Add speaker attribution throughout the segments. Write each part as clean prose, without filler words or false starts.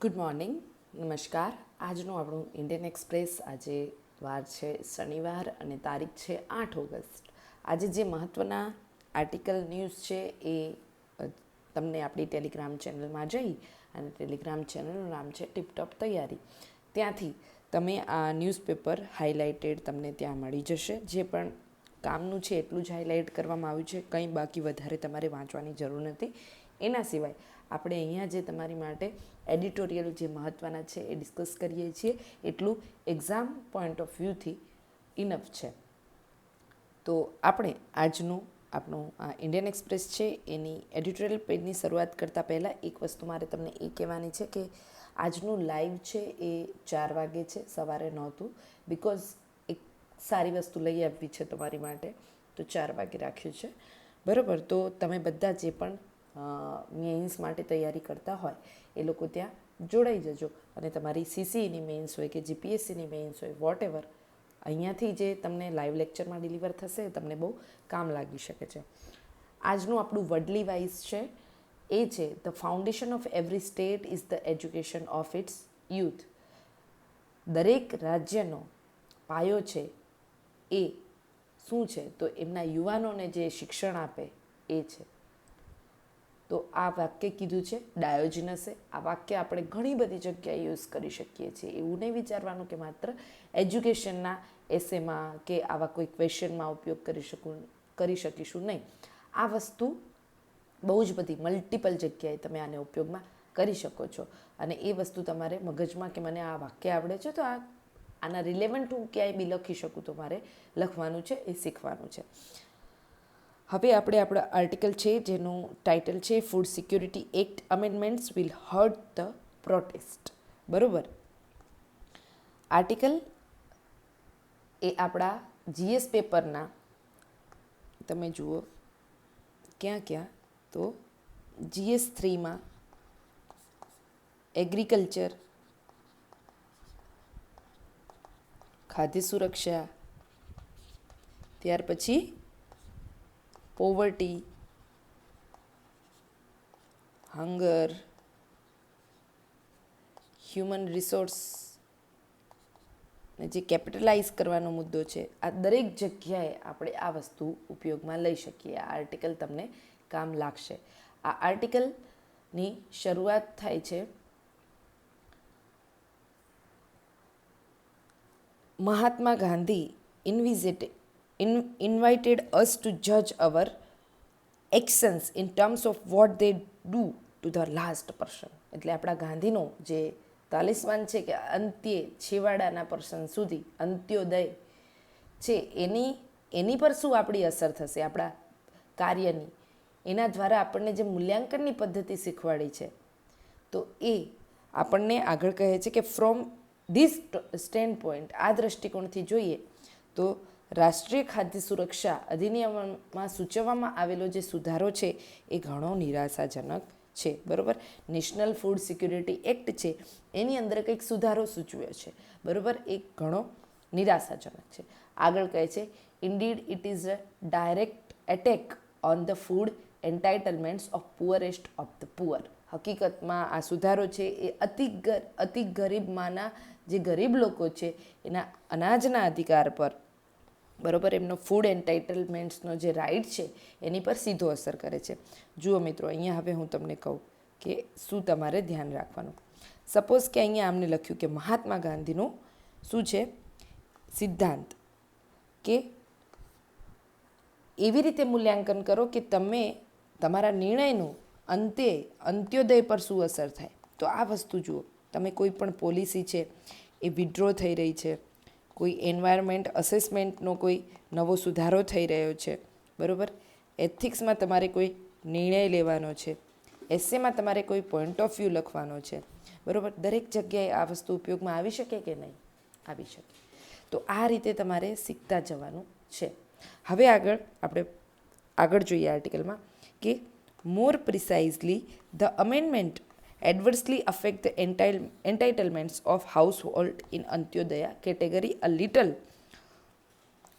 Speaker 1: Good morning, નમસ્કાર. આજનું આપણું ઇન્ડિયન એક્સપ્રેસ આજે વાર છે શનિવાર અને તારીખ છે 8 ઓગસ્ટ. આજે જે મહત્ત્વના આર્ટિકલ ન્યૂઝ છે એ તમને આપણી ટેલિગ્રામ ચેનલમાં જઈ અને ટેલિગ્રામ ચેનલનું નામ છે ટીપટોપ તૈયારી, ત્યાંથી તમે આ ન્યૂઝપેપર હાઇલાઇટેડ તમને ત્યાં મળી જશે. જે પણ કામનું છે એટલું જ હાઇલાઇટ કરવામાં આવ્યું છે, કંઈ બાકી વધારે તમારે વાંચવાની જરૂર નથી. એના સિવાય આપણે અહીંયા જે તમારી માટે એડિટોરિયલ જે મહત્ત્વના છે એ ડિસ્કસ કરીએ છીએ, એટલું એક્ઝામ પોઈન્ટ ઓફ વ્યૂથી ઇનફ છે. તો આપણે આજનું આપણું આ ઇન્ડિયન એક્સપ્રેસ છે એની એડિટોરિયલ પેજની શરૂઆત કરતાં પહેલાં એક વસ્તુ મારે તમને એ કહેવાની છે કે આજનું લાઈવ છે એ 4 વાગે છે, સવારે નહોતું. બિકોઝ એક સારી વસ્તુ લઈ આવવી છે તમારી માટે, તો 4 વાગે રાખ્યું છે. બરાબર, તો તમે બધા જે પણ મેઇન્સ માટે તૈયારી કરતા હોય એ લોકો ત્યાં જોડાઈ જજો. અને તમારી સીસીઈની મેઇન્સ હોય કે જીપીએસસીની મેઇન્સ હોય, વોટ એવર, અહીંયાથી જે તમને લાઈવ લેક્ચરમાં ડિલિવર થશે એ તમને બહુ કામ લાગી શકે છે. આજનું આપણું વર્ડલી વાઇઝ છે એ છે the foundation of every state is the education of its youth. દરેક રાજ્યનો પાયો છે એ શું છે? તો એમના યુવાનોને જે શિક્ષણ આપે એ છે. તો આ વાક્ય કીધું છે ડાયોજિનસે. આ વાક્ય આપણે ઘણી બધી જગ્યાએ યુઝ કરી શકીએ છીએ. એવું નહીં વિચારવાનું કે માત્ર એજ્યુકેશનના એસેમાં કે આવા કોઈ ક્વેશ્ચનમાં ઉપયોગ કરી શકીશું, નહીં. આ વસ્તુ બહુ જ બધી મલ્ટિપલ જગ્યાએ તમે આને ઉપયોગમાં કરી શકો છો. અને એ વસ્તુ તમારે મગજમાં કે મને આ વાક્ય આવડે છે તો આના રિલેવન્ટ હું ક્યાંય બી લખી શકું તો મારે લખવાનું છે, એ શીખવાનું છે. હવે આપણે આપણા આર્ટિકલ છે જેનું ટાઇટલ છે food security act amendments will hurt the protest. બરાબર, આર્ટિકલ એ આપણા જીએસ પેપરના તમે જુઓ ક્યાં ક્યાં, તો GS 3માં એગ્રીકલ્ચર, ખાદ્ય સુરક્ષા, ત્યાર પછી પોવર્ટી, હંગર, હ્યુમન રિસોર્સ ને જે કેપિટલાઇઝ કરવાનો મુદ્દો છે, આ દરેક જગ્યાએ આપણે આ વસ્તુ ઉપયોગમાં લઈ શકીએ. આ આર્ટિકલ તમને કામ લાગશે. આ આર્ટિકલની શરૂઆત થાય છે Mahatma Gandhi invited us to judge our actions in terms of what they do to the last person. એટલે આપણા ગાંધીનો જે તાલિસ્માન છે કે અંત્યે છેવાડાના પર્સન સુધી અંત્યોદય છે એની પર શું આપણી અસર થશે આપણા કાર્યની, એના દ્વારા આપણને જે મૂલ્યાંકનની પદ્ધતિ શીખવાડી છે, તો એ આપણને આગળ કહે છે કે ફ્રોમ ધીસ સ્ટેન્ડ પોઈન્ટ, આ દૃષ્ટિકોણથી જોઈએ તો રાષ્ટ્રીય ખાદ્ય સુરક્ષા અધિનિયમમાં સૂચવવામાં આવેલો જે સુધારો છે એ ઘણો નિરાશાજનક છે. બરાબર, નેશનલ ફૂડ સિક્યુરિટી એક્ટ છે એની અંદર કંઈક સુધારો સૂચવ્યો છે. બરાબર, એ ઘણો નિરાશાજનક છે. આગળ કહે છે indeed it is a direct attack on the food entitlements of poorest of the poor. હકીકતમાં આ સુધારો છે એ અતિ ગરીબમાંના જે ગરીબ લોકો છે એના અનાજના અધિકાર પર, બરાબર, એમનો ફૂડ એન્ટાઇટલમેન્ટ્સનો જે રાઇટ છે એની પર સીધો અસર કરે છે. જુઓ મિત્રો, અહીંયા હવે હું તમને કહું કે શું તમારે ધ્યાન રાખવાનું. સપોઝ કે અહીંયા આમને લખ્યું કે મહાત્મા ગાંધીનું શું છે સિદ્ધાંત કે એવી રીતે મૂલ્યાંકન કરો કે તમે તમારા નિર્ણયનું અંત્યોદય પર શું અસર થાય. તો આ વસ્તુ જુઓ, તમે કોઈ પણ પોલિસી છે એ વિડ્રો થઈ રહી છે, કોઈ એન્વાયરમેન્ટ અસેસમેન્ટનો કોઈ નવો સુધારો થઈ રહ્યો છે, બરાબર, એથિક્સમાં તમારે કોઈ નિર્ણય લેવાનો છે, એસેમાં તમારે કોઈ પોઈન્ટ ઓફ વ્યૂ લખવાનો છે, બરાબર, દરેક જગ્યાએ આ વસ્તુ ઉપયોગમાં આવી શકે કે નહીં આવી શકે. તો આ રીતે તમારે શીખતા જવાનું છે. હવે આગળ જોઈએ આર્ટિકલમાં કે more precisely the amendment adversely affect the entitlements of household in Antyodaya category a little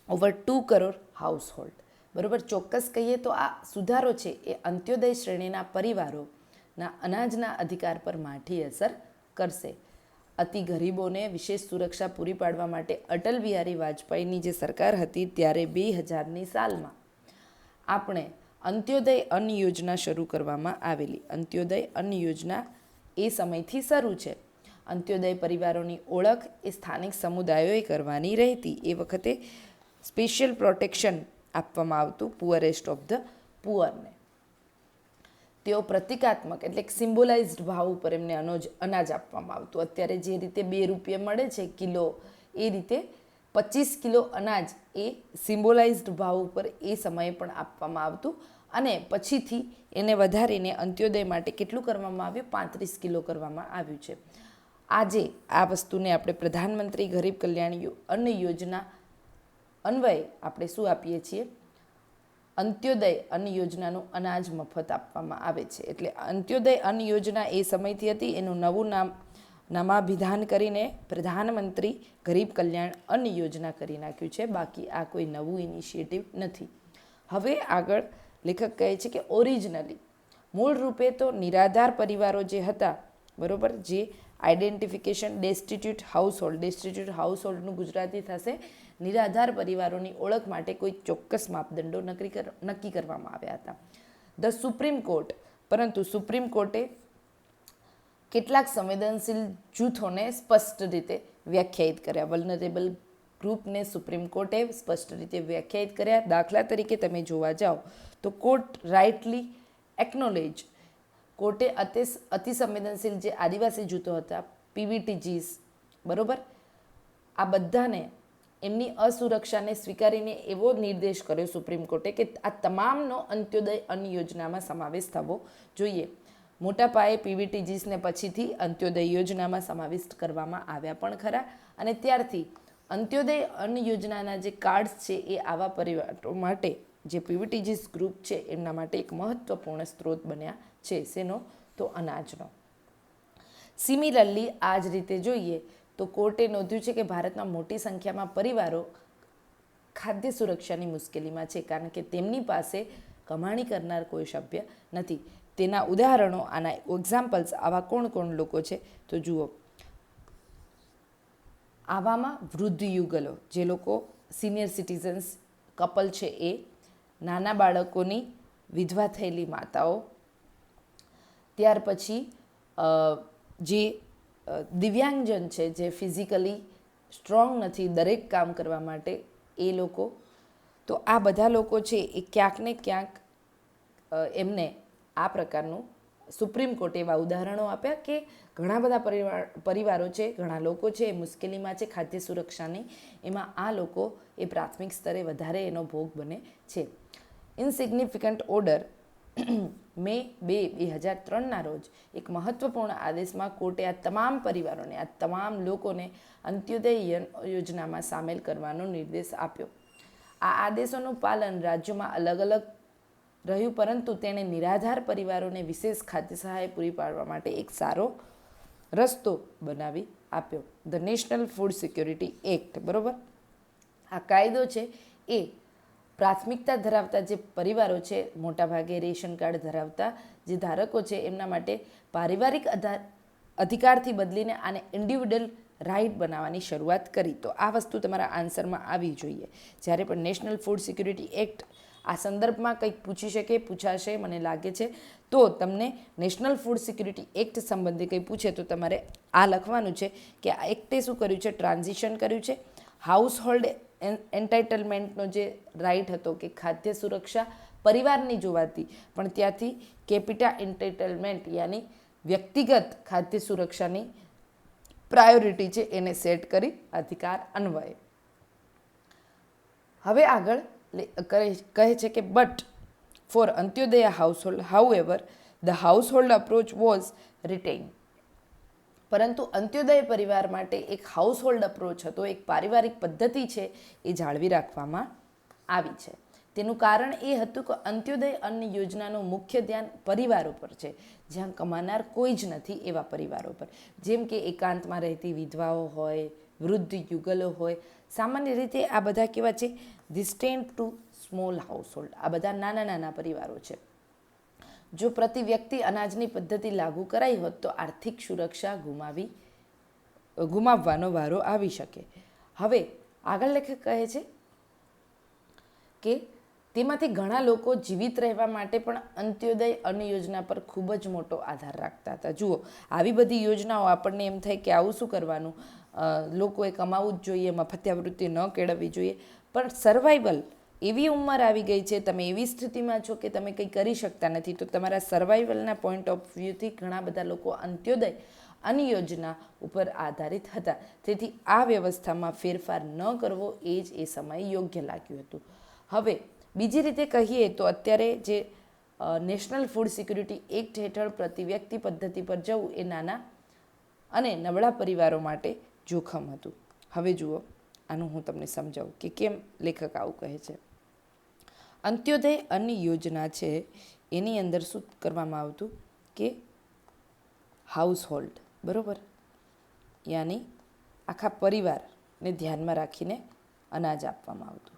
Speaker 1: over 2 crore household. બરાબર, ચોક્કસ કહીએ તો આ સુધારો છે એ અંત્યોદય શ્રેણીના પરિવારોના અનાજના અધિકાર પર માઠી અસર કરશે. અતિ ગરીબોને વિશેષ સુરક્ષા પૂરી પાડવા માટે અટલ બિહારી વાજપેયીની જે સરકાર હતી ત્યારે 2000ની સાલમાં આપણે અંત્યોદય અન્ન યોજના શરૂ કરવામાં આવેલી. અંત્યોદય અન્ન યોજના એ સમયથી શરૂ છે. અંત્યોદય પરિવારોની ઓળખ એ સ્થાનિક સમુદાયોએ કરવાની રહેતી. એ વખતે સ્પેશિયલ પ્રોટેક્શન આપવામાં આવતું પુઅરેસ્ટ ઓફ ધ પુઅરને. તેઓ પ્રતિકાત્મક એટલે સિમ્બોલાઇઝ્ડ ભાવ ઉપર એમને અનાજ આપવામાં આવતું. અત્યારે જે રીતે 2 રૂપિયા મળે છે કિલો, એ રીતે 25 કિલો અનાજ એ સિમ્બોલાઇઝ્ડ ભાવ ઉપર એ સમયે પણ આપવામાં આવતું. અને પછીથી એને વધારીને અંત્યોદય માટે કેટલું કરવામાં આવ્યું? 35 કિલો કરવામાં આવ્યું છે. આજે આ વસ્તુને આપણે પ્રધાનમંત્રી ગરીબ કલ્યાણ અન્ન યોજના અન્વયે આપણે શું આપીએ છીએ? અંત્યોદય અન્ન યોજનાનું અનાજ મફત આપવામાં આવે છે. એટલે અંત્યોદય અન્ન યોજના એ સમયથી હતી. એનું નવું નામાભિધાન કરીને પ્રધાનમંત્રી ગરીબ કલ્યાણ અન્ન યોજના કરી નાખ્યું છે. બાકી આ કોઈ નવું ઇનિશિયેટિવ નથી. હવે આગળ લેખક કહે છે કે ઓરિજિનલી મૂળ રૂપે તો નિરાધાર પરિવારો જે હતા, બરાબર, જે આઈડેન્ટિફિકેશન ડેસ્ટિટ્યૂટ હાઉસહોલ્ડનું ગુજરાતી થશે નિરાધાર પરિવારોની ઓળખ માટે કોઈ ચોક્કસ માપદંડો નક્કી કરવામાં આવ્યા હતા. ધ સુપ્રીમ કોર્ટ, પરંતુ સુપ્રીમ કોર્ટે કેટલાક સંવેદનશીલ જૂથોને સ્પષ્ટ રીતે વ્યાખ્યાયિત કર્યા. વલ્નરેબલ ગ્રુપને સુપ્રીમ કોર્ટે સ્પષ્ટ રીતે વ્યાખ્યાયિત કર્યા. દાખલા તરીકે તમે જોવા જાઓ તો કોર્ટ રાઇટલી એકનોલેજ, કોર્ટે અતિ સંવેદનશીલ જે આદિવાસી જૂથો હતા, પીવીટીજીસ, બરાબર, આ બધાને એમની અસુરક્ષાને સ્વીકારીને એવો નિર્દેશ કર્યો સુપ્રીમ કોર્ટે કે આ તમામનો અંત્યોદય અન્ન યોજનામાં સમાવેશ થવો જોઈએ. મોટા પાયે પીવીટીજીસને પછીથી અંત્યોદય યોજનામાં સમાવિષ્ટ કરવામાં આવ્યા પણ ખરા. અને ત્યારથી અંત્યોદય અન્ન યોજનાના જે કાર્ડ્સ છે એ આવા પરિવારો માટે, જે પીવીટીજીસ ગ્રુપ છે એમના માટે એક મહત્વપૂર્ણ સ્ત્રોત બન્યા છે. શેનો? તો અનાજનો. સિમિલરલી આ જ રીતે જોઈએ તો કોર્ટે નોંધ્યું છે કે ભારતમાં મોટી સંખ્યામાં પરિવારો ખાદ્ય સુરક્ષાની મુશ્કેલીમાં છે, કારણ કે તેમની પાસે કમાણી કરનાર કોઈ સભ્ય નથી. તેના ઉદાહરણો, આના એક્ઝામ્પલ્સ આવા કોણ લોકો છે? તો જુઓ, આવામાં વૃદ્ધ યુગલો, જે લોકો સિનિયર સિટીઝન્સ કપલ છે એ, નાના બાળકોની વિધવા થયેલી માતાઓ, ત્યાર પછી જે દિવ્યાંગજન છે, જે ફિઝિકલી સ્ટ્રોંગ નથી દરેક કામ કરવા માટે, એ લોકો. તો આ બધા લોકો છે એ ક્યાંક ને ક્યાંક એમને આ પ્રકારનું સુપ્રીમ કોર્ટે એવા ઉદાહરણો આપ્યા કે ઘણા બધા પરિવારો છે, ઘણા લોકો છે એ મુશ્કેલીમાં છે ખાદ્ય સુરક્ષાની. એમાં આ લોકો એ પ્રાથમિક સ્તરે વધારે એનો ભોગ બને છે. ઇનસિગ્નિફિકન્ટ ઓર્ડર મે 2, 2003ના રોજ એક મહત્વપૂર્ણ આદેશમાં કોર્ટે આ તમામ પરિવારોને, આ તમામ લોકોને અંત્યોદય યોજનામાં સામેલ કરવાનો નિર્દેશ આપ્યો. આ આદેશોનું પાલન રાજ્યોમાં અલગ અલગ રહ્યું, પરંતુ તેણે નિરાધાર પરિવારોને વિશેષ ખાદ્ય સહાય પૂરી પાડવા માટે એક સારો રસ્તો બનાવી આપ્યો. The national food security act, બરાબર, આ કાયદો છે એ પ્રાથમિકતા ધરાવતા જે પરિવારો છે, મોટાભાગે રેશન કાર્ડ ધરાવતા જે ધારકો છે, એમના માટે પારિવારિક અધિકારથી બદલીને આને ઇન્ડિવિડ્યુઅલ રાઇટ બનાવવાની શરૂઆત કરી. તો આ વસ્તુ તમારા આન્સરમાં આવી જોઈએ. જ્યારે પણ નેશનલ ફૂડ સિક્યુરિટી એક્ટ આ સંદર્ભમાં કંઈક પૂછાશે મને લાગે છે, તો તમને નેશનલ ફૂડ સિક્યુરિટી એક્ટ સંબંધી કંઈ પૂછે તો તમારે આ લખવાનું છે કે આ એક્ટે શું કર્યું છે? ટ્રાન્ઝિશન કર્યું છે. હાઉસહોલ્ડ એન્ટાઇટલમેન્ટનો જે રાઇટ હતો કે ખાદ્ય સુરક્ષા પરિવારની જોવાતી, પણ ત્યાંથી કેપિટા એન્ટાઇટલમેન્ટ યાની વ્યક્તિગત ખાદ્ય સુરક્ષાની પ્રાયોરિટી છે એને સેટ કરી અધિકાર અન્વયે. હવે આગળ કહે છે કે but for Antyodaya household however the household approach was retain. પરંતુ અંત્યોદય પરિવાર માટે એક હાઉસહોલ્ડ અપ્રોચ હતો, એક પારિવારિક પદ્ધતિ છે એ જાળવી રાખવામાં આવી છે. તેનું કારણ એ હતું કે અંત્યોદય અન્ન યોજનાનું મુખ્ય ધ્યાન પરિવારો પર છે જ્યાં કમાનાર કોઈ જ નથી એવા પરિવારો પર, જેમ કે એકાંતમાં રહેતી વિધવાઓ હોય, વૃદ્ધ યુગલો હોય. સામાન્ય રીતે આ બધા કેવા છે? This tend to small household. આ બધા નાના પરિવારો છે. જો પ્રતિ વ્યક્તિ અનાજની પદ્ધતિ લાગુ કરાઈ હોત તો આર્થિક સુરક્ષા ગુમાવવાનો વારો આવી શકે. હવે આગળ લેખક કહે છે કે તેમાંથી ઘણા લોકો જીવિત રહેવા માટે પણ અંત્યોદય અન્ન યોજના પર ખૂબ જ મોટો આધાર રાખતા હતા. જુઓ, આવી બધી યોજનાઓ આપણને એમ થાય કે આવું શું કરવાનું, લોકોએ કમાવું જ જોઈએ, મફતિયાવૃત્તિ ન કેળવવી જોઈએ. પણ સર્વાઈવલ, એવી ઉંમર આવી ગઈ છે, તમે એવી સ્થિતિમાં છો કે તમે કંઈ કરી શકતા નથી, તો તમારા સર્વાઈવલના પોઈન્ટ ઓફ વ્યૂથી ઘણા બધા લોકો અંત્યોદય અન્ન યોજના ઉપર આધારિત હતા. તેથી આ વ્યવસ્થામાં ફેરફાર ન કરવો એ જ એ સમયે યોગ્ય લાગ્યું હતું. હવે બીજી રીતે કહીએ તો અત્યારે જે નેશનલ ફૂડ સિક્યુરિટી એક્ટ હેઠળ પ્રતિ વ્યક્તિ પદ્ધતિ પર જવું એ નાના અને નબળા પરિવારો માટે જોખમ હતું. હવે જુઓ, આનું હું તમને સમજાવું કે કેમ લેખક આવું કહે છે. અંત્યોદય અન્ન યોજના છે એની અંદર શું કરવામાં આવતું કે હાઉસ હોલ્ડ, બરાબર, યાની આખા પરિવારને ધ્યાનમાં રાખીને અનાજ આપવામાં આવતું.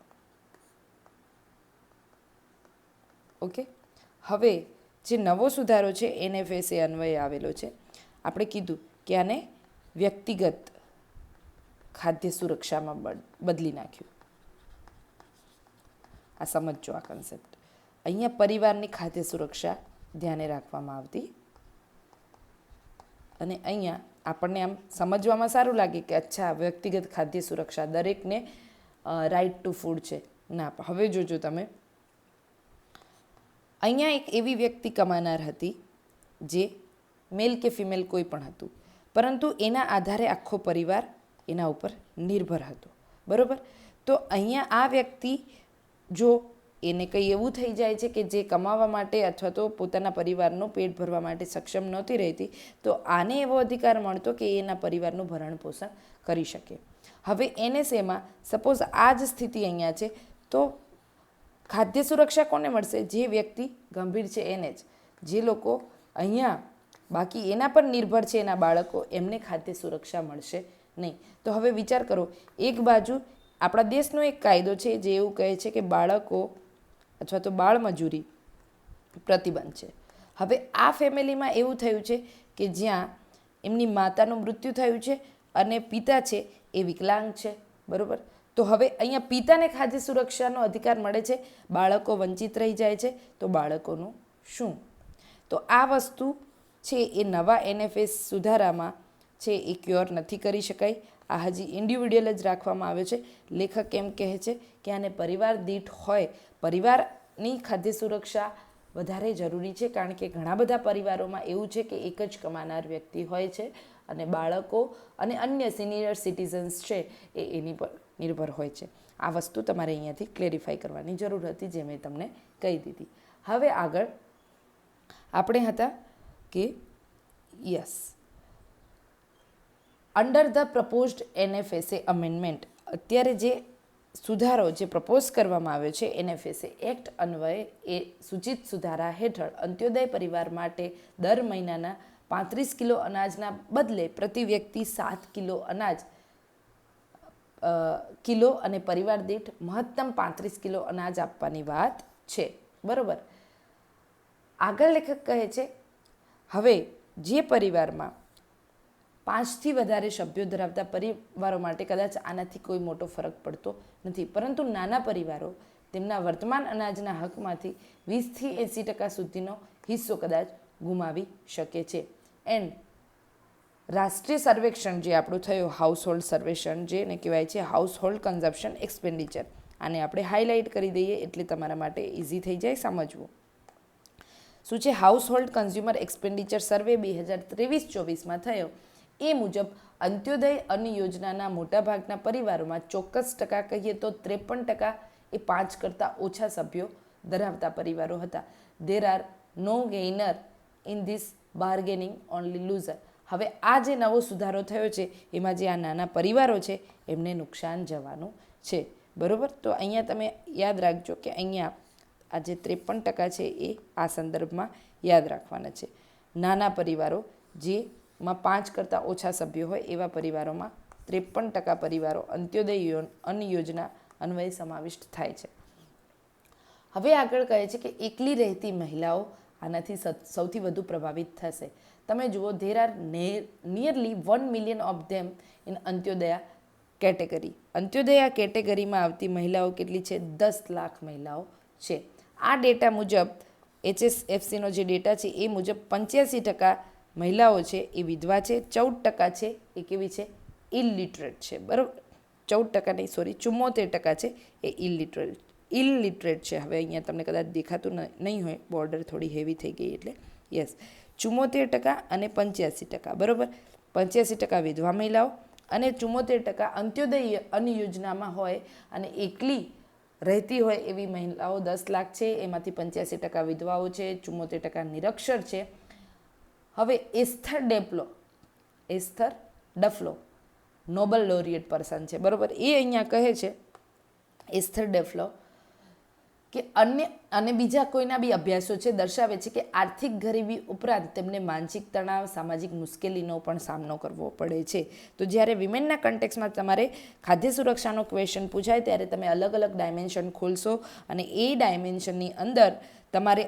Speaker 1: ઓકે, હવે જે નવો સુધારો છે NFSA અન્વયે આવેલો છે. આપણે કીધું કે આને વ્યક્તિગત ખાદ્ય સુરક્ષામાં બદલી નાખ્યું. આ સમજો આ કન્સેપ્ટ. અહીંયા પરિવારની ખાદ્ય સુરક્ષા ધ્યાને રાખવામાં આવતી અને અહીંયા આપણને આમ સમજવામાં સારું લાગે કે અચ્છા, વ્યક્તિગત ખાદ્ય સુરક્ષા, દરેકને રાઇટ ટુ ફૂડ છે. ના, હવે જોજો તમે, અહીંયા એક એવી વ્યક્તિ કમાનાર હતી જે મેલ કે ફિમેલ કોઈ પણ હતું, પરંતુ એના આધારે આખો પરિવાર એના ઉપર નિર્ભર હતો, બરાબર. તો અહીંયા આ વ્યક્તિ જો એને કંઈ એવું થઈ જાય છે કે જે કમાવા માટે અથવા તો પોતાના પરિવારનું પેટ ભરવા માટે સક્ષમ નહોતી રહેતી, તો આને એવો અધિકાર મળતો કે એના પરિવારનું ભરણ પોષણ કરી શકે. હવે NSAમાં સપોઝ આ જ સ્થિતિ અહીંયા છે, તો ખાદ્ય સુરક્ષા કોને મળશે? જે વ્યક્તિ ગંભીર છે એને જ. જે લોકો અહીંયા બાકી એના પર નિર્ભર છે, એના બાળકો, એમને ખાદ્ય સુરક્ષા મળશે નહીં. તો હવે વિચાર કરો, એક બાજુ આપણા દેશનો એક કાયદો છે જે એવું કહે છે કે બાળકો અથવા તો બાળમજૂરી પ્રતિબંધ છે. હવે આ ફેમિલીમાં એવું થયું છે કે જ્યાં એમની માતાનું મૃત્યુ થયું છે અને પિતા છે એ વિકલાંગ છે, બરાબર. તો હવે અહીંયા પિતાને ખાદ્ય સુરક્ષાનો અધિકાર મળે છે, બાળકો વંચિત રહી જાય છે, તો બાળકોનું શું? તો આ વસ્તુ છે એ નવા NFS સુધારામાં છે એ ક્યોર નથી કરી શકાય. આ હજી ઇન્ડિવિડ્યુઅલ જ રાખવામાં આવ્યો છે. લેખક એમ કહે છે કે આને પરિવાર દીઠ હોય, પરિવારની ખાદ્ય સુરક્ષા વધારે જરૂરી છે, કારણ કે ઘણા બધા પરિવારોમાં એવું છે કે એક જ કમાનાર વ્યક્તિ હોય છે અને બાળકો અને અન્ય સિનિયર સિટીઝન્સ છે એ એની પર નિર્ભર હોય છે. આ વસ્તુ તમારે અહીંયાથી ક્લેરિફાઈ કરવાની જરૂર હતી, જે મેં તમને કહી દીધી. હવે આગળ આપણે હતા કે yes, under the proposed NFSA amendment, અત્યારે જે સુધારો જે પ્રપોઝ કરવામાં આવ્યો છે NFSA એક્ટ અન્વયે, એ સૂચિત સુધારા હેઠળ અંત્યોદય પરિવાર માટે દર મહિનાના 35 કિલો અનાજના બદલે પ્રતિ વ્યક્તિ 7 કિલો અનાજ કિલો અને પરિવાર દીઠ મહત્તમ 35 કિલો અનાજ આપવાની વાત છે, બરાબર. આગળ લેખક કહે છે, હવે જે પરિવારમાં 5થી વધારે સભ્યો ધરાવતા પરિવારો માટે કદાચ આનાથી કોઈ મોટો ફરક પડતો નથી, પરંતુ નાના પરિવારો તેમના વર્તમાન અનાજના હકમાંથી 20થી 80% સુધીનો હિસ્સો કદાચ ગુમાવી શકે છે. એન્ડ રાષ્ટ્રીય સર્વેક્ષણ જે આપણું થયું, હાઉસહોલ્ડ સર્વેક્ષણ, જેને કહેવાય છે હાઉસહોલ્ડ કન્ઝમ્પશન એક્સપેન્ડિચર, આને આપણે હાઇલાઇટ કરી દઈએ એટલે તમારા માટે ઇઝી થઈ જાય સમજવું. શું છે? હાઉસહોલ્ડ કન્ઝ્યુમર એક્સપેન્ડિચર સર્વે 2023-24માં થયો. એ મુજબ અંત્યોદય અન્ન યોજનાના મોટાભાગના પરિવારોમાં ચોક્કસ ટકા કહીએ તો 53% એ 5 કરતાં ઓછા સભ્યો ધરાવતા પરિવારો હતા. There are no gainer in this bargaining, only loser. હવે આ જે નવો સુધારો થયો છે એમાં જે આ નાના પરિવારો છે એમને નુકસાન જવાનું છે, બરાબર. તો અહીંયા તમે યાદ રાખજો કે અહીંયા આ જે 53% છે એ આ સંદર્ભમાં યાદ રાખવાના છે. નાના પરિવારો જેમાં 5 કરતાં ઓછા સભ્યો હોય એવા પરિવારોમાં 53% પરિવારો અંત્યોદય અન્ન યોજના અન્વયે સમાવિષ્ટ થાય છે. હવે આગળ કહે છે કે એકલી રહેતી મહિલાઓ આનાથી સૌથી વધુ પ્રભાવિત થશે. તમે જુઓ, there are nearly 1 million of them in Antyodaya category. Antyodaya કેટેગરીમાં આવતી મહિલાઓ કેટલી છે? 10 લાખ મહિલાઓ છે. આ ડેટા મુજબ HSFCનો જે ડેટા છે એ મુજબ 85% મહિલાઓ છે એ વિધવા છે, 14% છે એ કેવી છે? ઇલિટરેટ છે. બરાબર, 14% નહીં, સોરી, 74% છે એ ઇલિટરેટ છે. હવે અહીંયા તમને કદાચ દેખાતું નહીં હોય, બોર્ડર થોડી હેવી થઈ ગઈ એટલે યસ, 74% અને 85%. બરાબર, 85% વિધવા મહિલાઓ અને 74% અંત્યોદય અન્ન યોજનામાં હોય અને એકલી રહેતી હોય એવી મહિલાઓ 10 લાખ છે. એમાંથી 85% વિધવાઓ છે, 74% નિરક્ષર છે. હવે એસ્થર ડફલો નોબલ લોરિયેટ પર્સન છે. બરાબર, એ અહીંયા કહે છે એસ્થર ડેફલો કે અને બીજા કોઈના બી અભ્યાસો છે દર્શાવે છે કે આર્થિક ગરીબી ઉપરાંત તેમને માનસિક તણાવ, સામાજિક મુશ્કેલીનો પણ સામનો કરવો પડે છે. તો જ્યારે વિમેનના કન્ટેક્સમાં તમારે ખાદ્ય સુરક્ષાનો ક્વેશ્ચન પૂછાય ત્યારે તમે અલગ અલગ ડાયમેન્શન ખોલશો અને એ ડાયમેન્શનની અંદર તમારે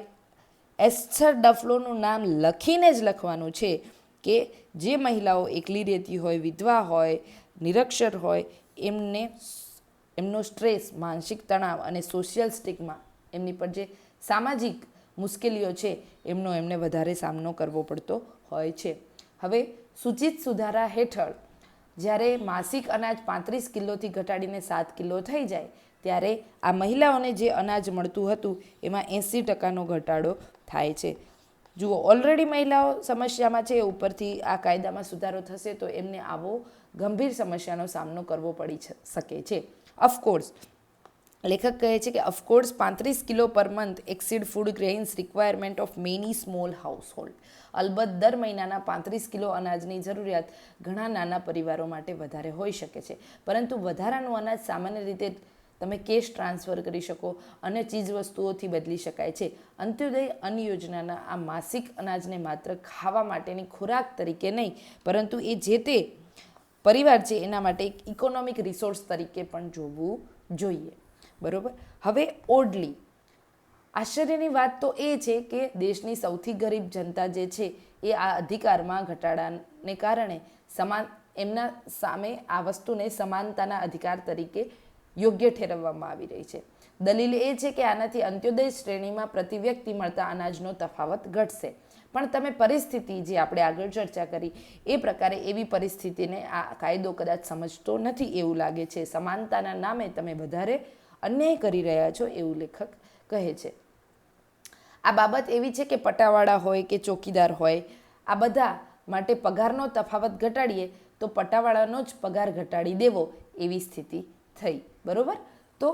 Speaker 1: એસ્થર ડફલોનું નામ લખીને જ લખવાનું છે કે જે મહિલાઓ એકલી રહેતી હોય, વિધવા હોય, નિરક્ષર હોય, એમનો સ્ટ્રેસ, માનસિક તણાવ અને સોશિયલ સ્ટિગ્મા, એમની પર જે સામાજિક મુશ્કેલીઓ છે એમને વધારે સામનો કરવો પડતો હોય છે. હવે સૂચિત સુધારા હેઠળ જ્યારે માસિક અનાજ 35 કિલોથી ઘટાડીને 7 કિલો થઈ જાય ત્યારે આ મહિલાઓને જે અનાજ મળતું હતું એમાં 80%નો ઘટાડો થાય છે. જુઓ, ઓલરેડી મહિલાઓ સમસ્યામાં છે, ઉપરથી આ કાયદામાં સુધારો થશે તો એમને આવો ગંભીર સમસ્યાનો સામનો કરવો પડી શકે છે. ઓફકોર્સ, લેખક કહે છે કે of course 35 kilo per month exceed food grains requirement of many small household. અલબત્ત દર મહિનાના 35 કિલો અનાજની જરૂરિયાત ઘણા નાના પરિવારો માટે વધારે હોઈ શકે છે, પરંતુ વધારાનું અનાજ સામાન્ય રીતે તમે કેશ ટ્રાન્સફર કરી શકો અને ચીજવસ્તુઓથી બદલી શકાય છે. અંત્યોદય અન્ન યોજનાના આ માસિક અનાજને માત્ર ખાવા માટેની ખોરાક તરીકે નહીં, પરંતુ એ જે તે પરિવાર છે એના માટે એક ઇકોનોમિક રિસોર્સ તરીકે પણ જોવું જોઈએ. બરાબર, હવે ઓડલી આશ્ચર્યની વાત તો એ છે કે દેશની સૌથી ગરીબ જનતા જે છે એ આ અધિકારમાં ઘટાડાને કારણે એમના સામે આ વસ્તુને સમાનતાના અધિકાર તરીકે યોગ્ય ઠેરવવામાં આવી રહી છે. દલીલ એ છે કે આનાથી અંત્યોદય શ્રેણીમાં પ્રતિ વ્યક્તિ મળતા અનાજનો તફાવત ઘટશે. પણ તમે પરિસ્થિતિ જે આપણે આગળ ચર્ચા કરી એ પ્રકારે એવી પરિસ્થિતિને આ કાયદો કદાચ સમજતો નથી એવું લાગે છે. સમાનતાના નામે તમે વધારે અન્યાય કરી રહ્યા છો એવું લેખક કહે છે. આ બાબત એવી છે કે પટાવાળા હોય કે ચોકીદાર હોય, આ બધા માટે પગારનો તફાવત ઘટાડીએ તો પટાવાળાનો જ પગાર ઘટાડી દેવો એવી સ્થિતિ થઈ. બરાબર, તો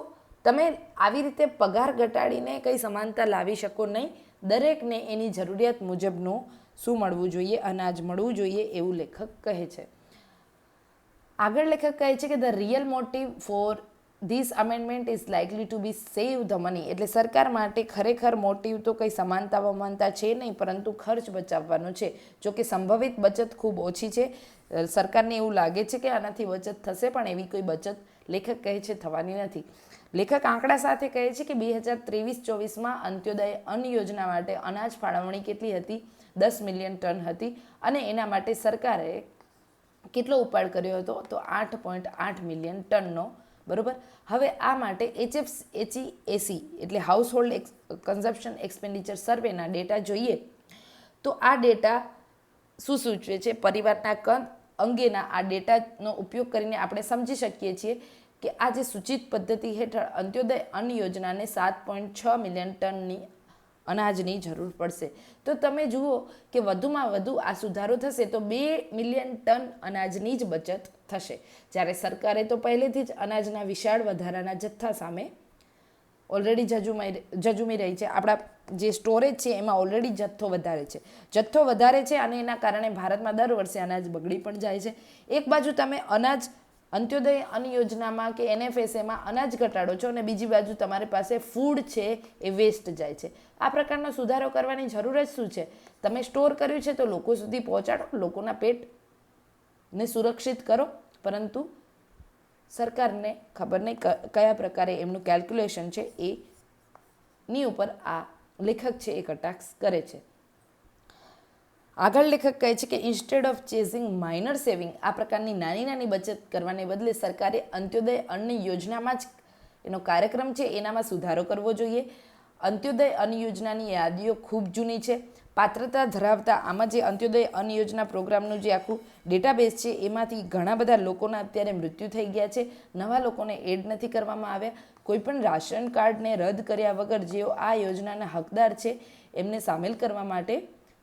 Speaker 1: તમે આવી રીતે પગાર ઘટાડીને કંઈ સમાનતા લાવી શકો નહીં. દરેકને એની જરૂરિયાત મુજબનું શું મળવું જોઈએ? અનાજ મળવું જોઈએ એવું લેખક કહે છે. આગળ લેખક કહે છે કે the real motive for this amendment is likely to be save the money. એટલે સરકાર માટે ખરેખર મોટિવ તો કંઈ સમાનતા છે નહીં, પરંતુ ખર્ચ બચાવવાનો છે. જો કે સંભવિત બચત ખૂબ ઓછી છે. સરકારને એવું લાગે છે કે આનાથી બચત થશે, પણ એવી કોઈ બચત લેખક કહે છે થવાની નથી. લેખક આંકડા સાથે કહે છે કે 2023-24માં અંત્યોદય અન્ન યોજના માટે અનાજ ફાળવણી કેટલી હતી? 10 મિલિયન ટન હતી અને એના માટે સરકારે કેટલો ઉપાડ કર્યો હતો? તો 8.8 મિલિયન ટનનો. બરાબર, હવે આ માટે HFCAC એટલે હાઉસહોલ્ડ કન્ઝમ્પશન એક્સપેન્ડિચર સર્વેના ડેટા જોઈએ તો આ ડેટા શું સૂચવે છે? પરિવારના કદ અંગેના આ ડેટાનો ઉપયોગ કરીને આપણે સમજી શકીએ છીએ કે આ જે સૂચિત પદ્ધતિ હેઠળ અંત્યોદય અન્ન યોજનાને 7.6 મિલિયન ટનની અનાજની જરૂર પડશે. તો તમે જુઓ કે વધુમાં વધુ આ સુધારો થશે તો 2 મિલિયન ટન અનાજની જ બચત થશે. જ્યારે સરકારે તો પહેલેથી જ અનાજના વિશાળ વધારાના જથ્થા સામે ઓલરેડી ઝઝુમી રહી છે. આપણા જે સ્ટોરેજ છે એમાં ઓલરેડી જથ્થો વધારે છે અને એના કારણે ભારતમાં દર વર્ષે અનાજ બગડી પણ જાય છે. એક બાજુ તમે અંત્યોદય અન્ન યોજનામાં કે NFSAમાં અનાજ ઘટાડો છો અને બીજી બાજુ તમારી પાસે ફૂડ છે એ વેસ્ટ જાય છે. આ પ્રકારનો સુધારો કરવાની જરૂર જ શું છે? તમે સ્ટોર કર્યું છે તો લોકો સુધી પહોંચાડો, લોકોના પેટને સુરક્ષિત કરો, પરંતુ સરકારને ખબર નહીં કયા પ્રકારે એમનું કેલ્ક્યુલેશન છે એની ઉપર આ લેખક છે એ કટાક્ષ કરે છે. આગળ લેખક કહે છે કે instead of chasing minor saving, આ પ્રકારની નાની નાની બચત કરવાને બદલે સરકારે અંત્યોદય અન્ન યોજનામાં જ એનો કાર્યક્રમ છે એનામાં સુધારો કરવો જોઈએ. અંત્યોદય અન્ન યોજનાની યાદીઓ ખૂબ જૂની છે. પાત્રતા ધરાવતા આમાં જે અંત્યોદય અન્ન યોજના પ્રોગ્રામનું જે આખું ડેટાબેઝ છે એમાંથી ઘણા બધા લોકોના અત્યારે મૃત્યુ થઈ ગયા છે. નવા લોકોને એડ નથી કરવામાં આવ્યા. કોઈપણ રાશન કાર્ડને રદ કર્યા વગર જેઓ આ યોજનાના હકદાર છે એમને સામેલ કરવા માટે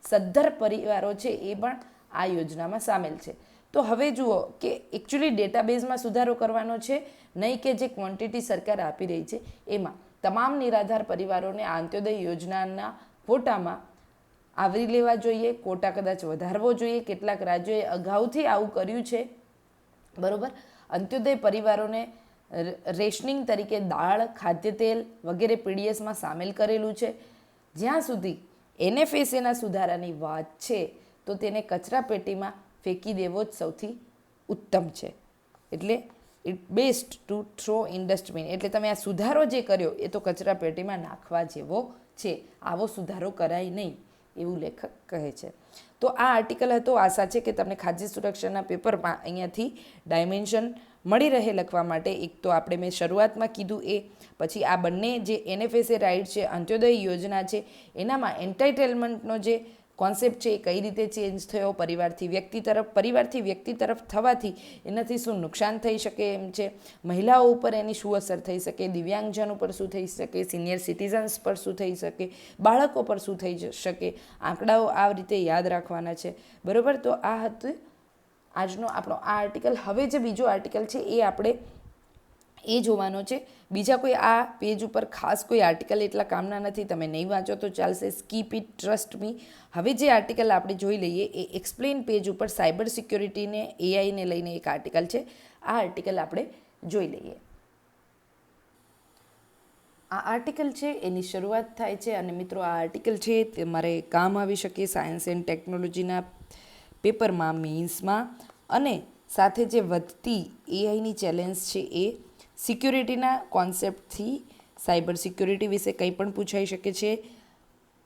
Speaker 1: સદ્ધર પરિવારો છે એ પણ આ યોજનામાં સામેલ છે. તો હવે જુઓ કે એકચ્યુઅલી ડેટાબેઝમાં સુધારો કરવાનો છે, નહીં કે જે ક્વોન્ટિટી સરકાર આપી રહી છે એમાં. તમામ નિરાધાર પરિવારોને અંત્યોદય યોજનાના કોટામાં આવરી લેવા જોઈએ. કોટા કદાચ વધારવો જોઈએ. કેટલાક રાજ્યોએ અગાઉથી આવું કર્યું છે, બરાબર. અંત્યોદય પરિવારોને રેશનિંગ તરીકે દાળ, ખાદ્ય તેલ વગેરે પીડીએસમાં સામેલ કરેલું છે. જ્યાં સુધી NFSAના સુધારાની વાત છે તો તેને કચરા પેટીમાં ફેંકી દેવો જ સૌથી ઉત્તમ છે. એટલે it best two throw in dustbin. એટલે તમે આ સુધારો જે કર્યો એ તો કચરા પેટીમાં નાખવા જેવો છે. આવો સુધારો કરાય નહીં એવું લેખક કહે છે. તો આ આર્ટિકલ હતો. આશા છે કે તમને ખાદ્ય સુરક્ષાના પેપરમાં અહીંયાથી ડાયમેન્શન મળી રહે લખવા માટે. એક તો આપણે મેં શરૂઆતમાં કીધું એ, પછી આ બંને જે NFSA રાઇટ છે, અંત્યોદય યોજના છે, એનામાં એન્ટાઇટલમેન્ટનો જે કોન્સેપ્ટ છે એ કઈ રીતે ચેન્જ થયો, પરિવારથી વ્યક્તિ તરફ થવાથી એનાથી શું નુકસાન થઈ શકે એમ છે, મહિલાઓ ઉપર એની શું અસર થઈ શકે, દિવ્યાંગજન ઉપર શું થઈ શકે, સિનિયર સિટીઝન્સ પર શું થઈ શકે, બાળકો પર શું થઈ શકે. આંકડાઓ આ રીતે યાદ રાખવાના છે, બરાબર. તો આ હતું આજનો આપણો આ આર્ટિકલ. હવે જે બીજો આર્ટિકલ છે એ આપણે એ જોવાનો છે. બીજા કોઈ આ પેજ ઉપર ખાસ કોઈ આર્ટિકલ એટલા કામના નથી, તમે નહીં વાંચો તો ચાલશે, સ્કીપ ઇટ, ટ્રસ્ટ મી. હવે જે આર્ટિકલ આપણે જોઈ લઈએ એ એક્સપ્લેન પેજ ઉપર સાયબર સિક્યોરિટીને AIને લઈને એક આર્ટિકલ છે. આ આર્ટિકલ આપણે જોઈ લઈએ. આ આર્ટિકલ છે એની શરૂઆત થાય છે અને મિત્રો આ આર્ટિકલ છે તે મારે કામ આવી શકે સાયન્સ એન્ડ ટેકનોલોજીના પેપરમાં, મેઇન્સમાં, અને સાથે જે વધતી AIની ચેલેન્જ છે એ સિક્યોરિટીના કોન્સેપ્ટથી સાયબર સિક્યોરિટી વિશે કંઈ પણ પૂછાઈ શકે છે.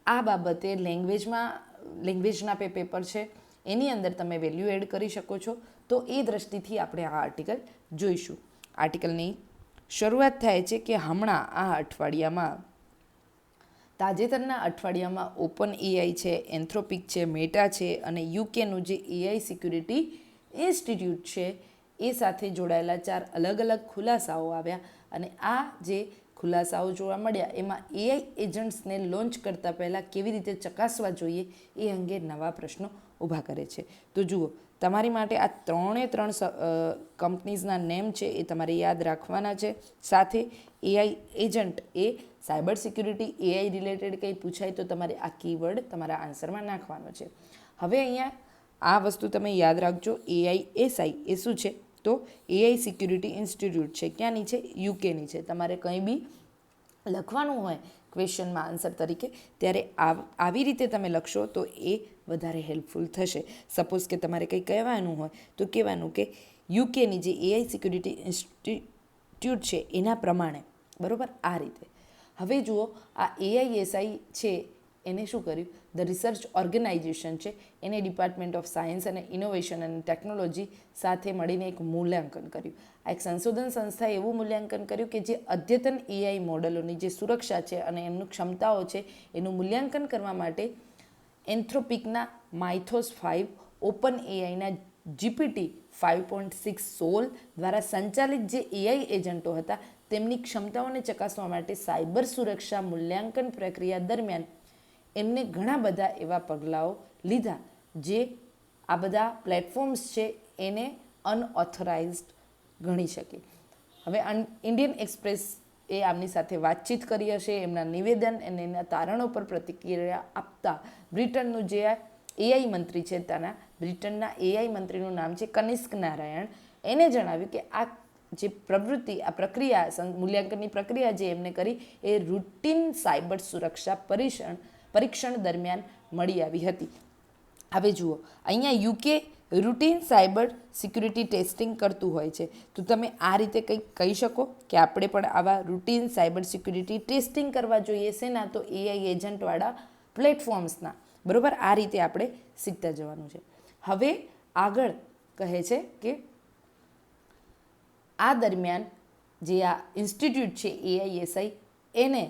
Speaker 1: આ બાબતે લેંગ્વેજના પેપર છે એની અંદર તમે વેલ્યુ એડ કરી શકો છો. તો એ દ્રષ્ટિથી આપણે આ આર્ટિકલ જોઈશું. આર્ટિકલની શરૂઆત થાય છે કે હમણાં આ અઠવાડિયામાં, તાજેતરના અઠવાડિયામાં OpenAI છે, એન્થ્રોપિક છે, મેટા છે અને UKનું જે AI સિક્યુરિટી ઇન્સ્ટિટ્યૂટ છે એ સાથે જોડાયેલા 4 અલગ અલગ ખુલાસાઓ આવ્યા. અને આ જે ખુલાસાઓ જોવા મળ્યા એમાં AI એજન્ટ્સને લોન્ચ કરતાં પહેલાં કેવી રીતે ચકાસવા જોઈએ એ અંગે નવા પ્રશ્નો ઊભા કરે છે. તો જુઓ, તમારી માટે આ 3 કંપનીઝના નેમ છે એ તમારે યાદ રાખવાના છે. સાથે AI એજન્ટ એ સાયબર સિક્યુરિટી AI રિલેટેડ કંઈ પૂછાય તો તમારે આ કીવર્ડ તમારા આન્સરમાં નાખવાનો છે. હવે અહીંયા આ વસ્તુ તમે યાદ રાખજો. AISI એ શું છે? તો AI સિક્યુરિટી ઇન્સ્ટિટ્યૂટ છે. ક્યાંની છે? UKની છે. તમારે કંઈ બી લખવાનું હોય ક્વેશ્ચનમાં આન્સર તરીકે ત્યારે આવી રીતે તમે લખશો તો એ વધારે હેલ્પફુલ થશે. સપોઝ કે તમારે કંઈ કહેવાનું હોય તો કહેવાનું કે UKની જે AI સિક્યુરિટી ઇન્સ્ટિટ્યૂટ છે એના પ્રમાણે, બરાબર, આ રીતે. હવે જુઓ, આ AISI છે એને શું કર્યું? ધ રિસર્ચ ઓર્ગેનાઇઝેશન છે એને ડિપાર્ટમેન્ટ ઓફ સાયન્સ અને ઇનોવેશન અને ટેકનોલોજી સાથે મળીને એક મૂલ્યાંકન કર્યું. આ એક સંશોધન સંસ્થાએ એવું મૂલ્યાંકન કર્યું કે જે અદ્યતન AI મોડલોની જે સુરક્ષા છે અને એમની ક્ષમતાઓ છે એનું મૂલ્યાંકન કરવા માટે એન્થ્રોપિકના માઇથોસ 5, OpenAIના GPT 5.6 સોલ દ્વારા સંચાલિત જે AI એજન્ટો હતા તેમની ક્ષમતાઓને ચકાસવા માટે સાયબર સુરક્ષા મૂલ્યાંકન પ્રક્રિયા દરમિયાન એમને ઘણા બધા એવા પગલાઓ લીધા જે આ બધા પ્લેટફોર્મ્સ છે એને અનઓથોરાઇઝડ ગણી શકે. હવે ઇન્ડિયન એક્સપ્રેસ એ આમની સાથે વાતચીત કરી હશે. એમના નિવેદન અને એના તારણો પર પ્રતિક્રિયા આપતા બ્રિટનનું જે AI મંત્રી છે, ત્યાંના બ્રિટનના AI મંત્રીનું નામ છે કનિષ્ક નારાયણ, એને જણાવ્યું કે આ જે પ્રવૃત્તિ, આ પ્રક્રિયા, મૂલ્યાંકનની પ્રક્રિયા જે એમને કરી એ રૂટીન સાયબર સુરક્ષા પરીક્ષણ દરમિયાન મળી આવી હતી. હવે જુઓ, અહીંયા UK routine cyber security testing કરતું હોય છે. તો તમે આ રીતે કંઈક કહી શકો કે આપણે પણ આવા રૂટીન સાયબર સિક્યુરિટી ટેસ્ટિંગ કરવા જોઈએ. શેના? તો એઆઈ એજન્ટવાળા પ્લેટફોર્મ્સના. બરાબર, આ રીતે આપણે શીખતા જવાનું છે. હવે આગળ કહે છે કે આ દરમિયાન જે આ ઇન્સ્ટિટ્યૂટ છે એઆઈએસઆઈ, એને